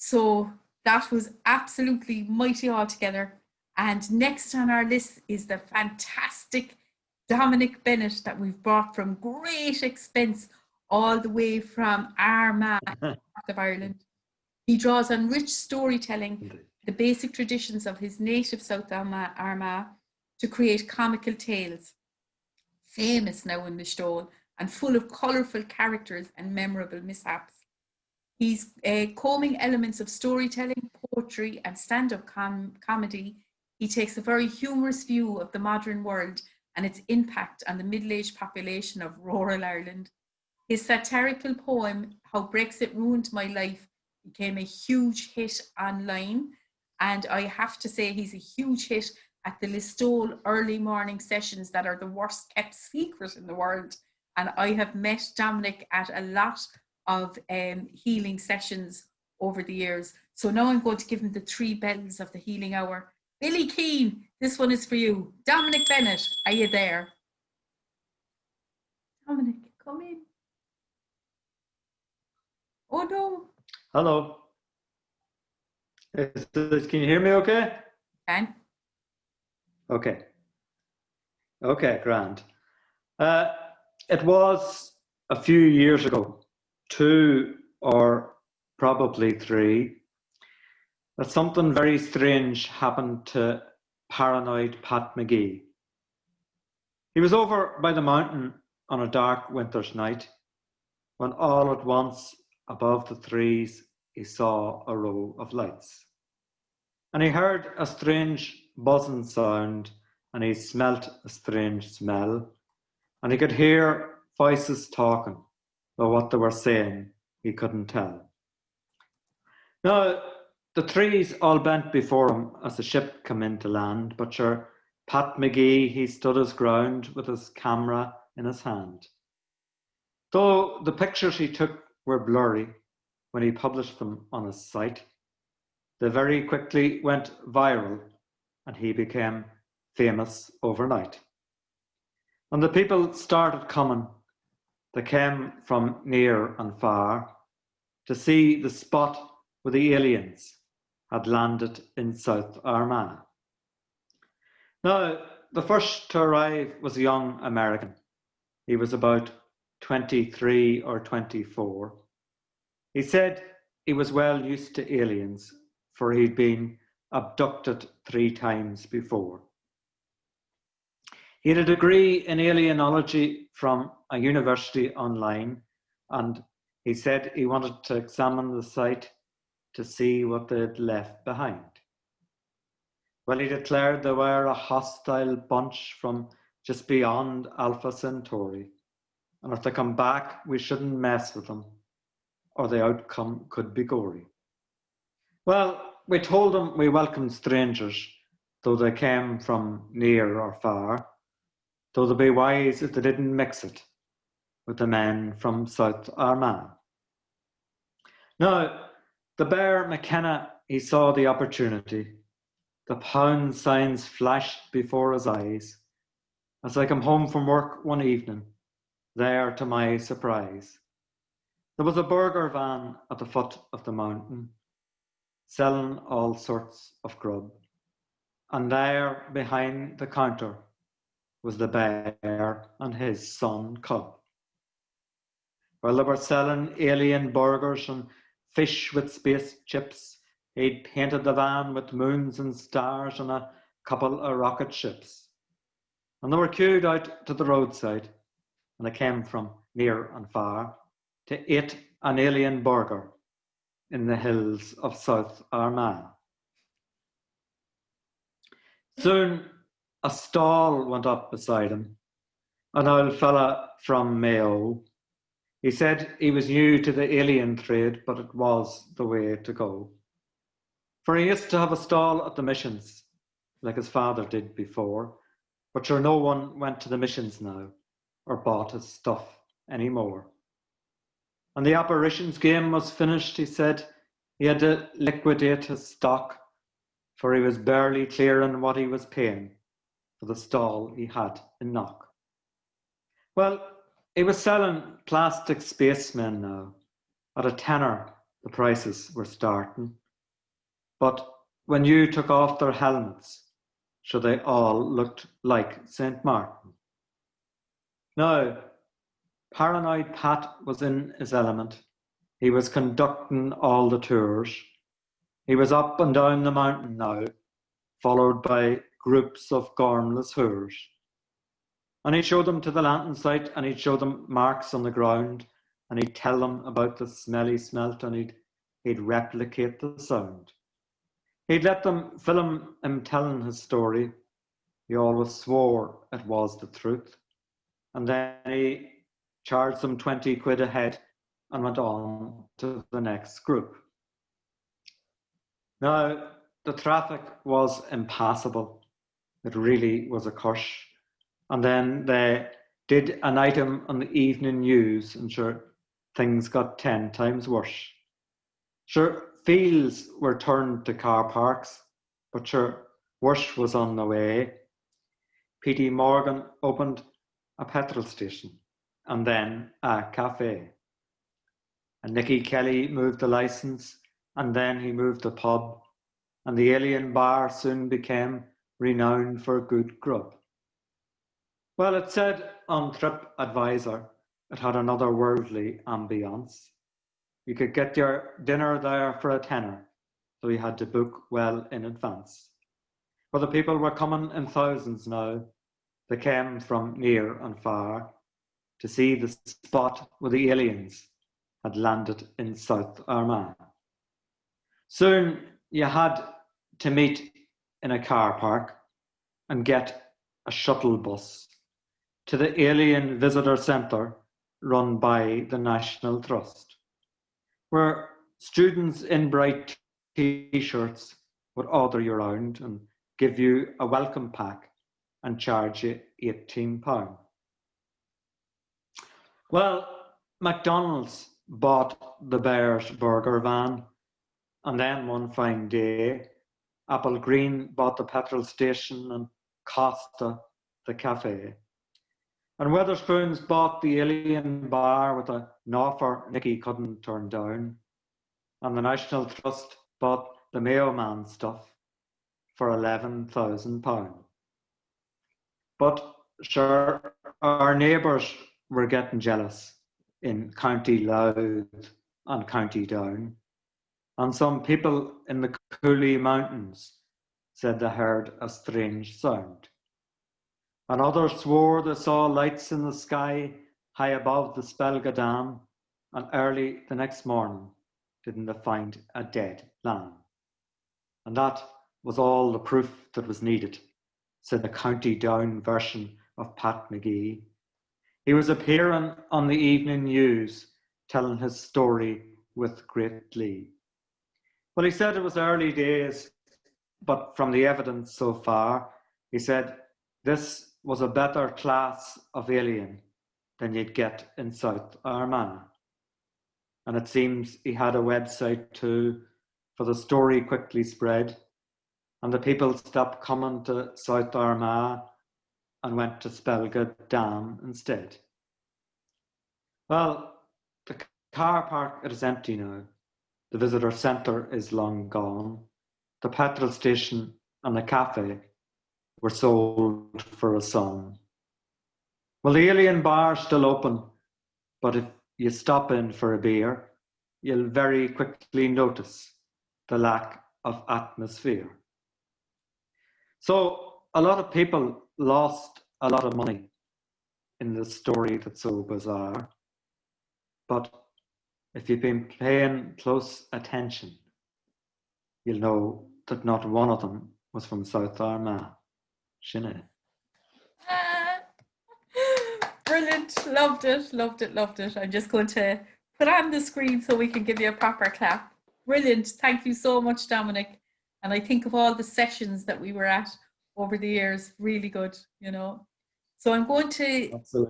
So that was absolutely mighty altogether. And next on our list is the fantastic Dominic Bennett that we've brought from great expense all the way from Armagh, north of Ireland. He draws on rich storytelling, the basic traditions of his native South Armagh, to create comical tales, famous now in Listowel and full of colourful characters and memorable mishaps. He's combing elements of storytelling, poetry, and stand-up comedy. He takes a very humorous view of the modern world and its impact on the middle-aged population of rural Ireland. His satirical poem, How Brexit Ruined My Life, became a huge hit online. And I have to say he's a huge hit at the Listowel early morning sessions that are the worst kept secret in the world. And I have met Dominic at a lot of healing sessions over the years. So now I'm going to give him the 3 bells of the healing hour. Billy Keane, this one is for you. Dominic Bennett, are you there? Dominic, come in. Oh no. Hello. Can you hear me okay? Can. Okay. Okay, grand. It was a few years ago, 2 or probably 3, that something very strange happened to Paranoid Pat McGee. He was over by the mountain on a dark winter's night when all at once above the trees he saw a row of lights. And he heard a strange buzzing sound, and he smelt a strange smell, and he could hear voices talking, though what they were saying he couldn't tell. Now, the trees all bent before him as the ship came into land, but sure, Pat McGee, he stood his ground with his camera in his hand. Though the pictures he took were blurry when he published them on his site, they very quickly went viral and he became famous overnight. And the people started coming. They came from near and far to see the spot where the aliens had landed in South Armagh. Now, the first to arrive was a young American. He was about 23 or 24. He said he was well used to aliens, for he'd been abducted 3 times before. He had a degree in alienology from a university online, and he said he wanted to examine the site to see what they'd left behind. Well, he declared they were a hostile bunch from just beyond Alpha Centauri, and if they come back, we shouldn't mess with them, or the outcome could be gory. Well, we told him we welcomed strangers, though they came from near or far, though they'd be wise if they didn't mix it with the men from South Armagh. Now, the Bear McKenna, he saw the opportunity. The pound signs flashed before his eyes as I come home from work one evening, there to my surprise. There was a burger van at the foot of the mountain, selling all sorts of grub. And there, behind the counter, was the bear and his son cub. While they were selling alien burgers and fish with space chips, he'd painted the van with moons and stars and a couple of rocket ships. And they were queued out to the roadside, and they came from near and far to eat an alien burger in the hills of South Armagh. Soon a stall went up beside him, an old fella from Mayo. He said he was new to the alien trade, but it was the way to go. For he used to have a stall at the missions, like his father did before, but sure no one went to the missions now, or bought his stuff anymore. And the apparitions game was finished, he said. He had to liquidate his stock, for he was barely clearing what he was paying for the stall he had in Knock. Well, he was selling plastic spacemen now at a tenner the prices were starting. But when you took off their helmets, so they all looked like St. Martin. Now, Paranoid Pat was in his element. He was conducting all the tours. He was up and down the mountain now, followed by groups of gormless whores. And he'd show them to the lantern site, and he'd show them marks on the ground, and he'd tell them about the smelly smelt, and he'd replicate the sound. He'd let them film him telling his story. He always swore it was the truth. And then he charged them 20 quid a head and went on to the next group. Now, the traffic was impassable. It really was a curse. And then they did an item on the evening news, and sure, things got 10 times worse. Sure, fields were turned to car parks, but sure, worse was on the way. P.T. Morgan opened a petrol station and then a cafe. And Nicky Kelly moved the license, and then he moved the pub, and the Alien Bar soon became renowned for good grub. Well, it said on TripAdvisor it had an otherworldly ambience. You could get your dinner there for a tenner, so you had to book well in advance. But the people were coming in thousands now. They came from near and far to see the spot where the aliens had landed in South Armagh. Soon you had to meet in a car park and get a shuttle bus to the Alien Visitor Centre run by the National Trust, where students in bright t-shirts would order you around and give you a welcome pack and charge you £18. Well, McDonald's bought the Bears burger van, and then one fine day, Apple Green bought the petrol station and Costa the cafe. And Wetherspoons bought the Alien Bar with an offer Nicky couldn't turn down. And the National Trust bought the Mayo Man stuff for £11,000. But sure, our neighbours were getting jealous in County Louth and County Down. And some people in the Cooley Mountains said they heard a strange sound. And others swore they saw lights in the sky high above the Spelga Dam, and early the next morning didn't they find a dead lamb. And that was all the proof that was needed, said the County Down version of Pat McGee. He was appearing on the evening news, telling his story with great glee. Well, he said it was early days, but from the evidence so far, he said this was a better class of alien than you'd get in South Armagh. And it seems he had a website too, for the story quickly spread, and the people stopped coming to South Armagh and went to Spelga Dam instead. Well, the car park is empty now. The visitor centre is long gone. The petrol station and the cafe were sold for a song. Well, the Alien Bar's still open, but if you stop in for a beer, you'll very quickly notice the lack of atmosphere. So a lot of people lost a lot of money in the story that's so bizarre. But if you've been paying close attention, you'll know that not one of them was from South Armagh. Sinead. Brilliant. Loved it, loved it, loved it. I'm just going to put on the screen so we can give you a proper clap. Brilliant. Thank you so much, Dominic. And I think of all the sessions that we were at over the years, really good, you know. So I'm going to Absolutely.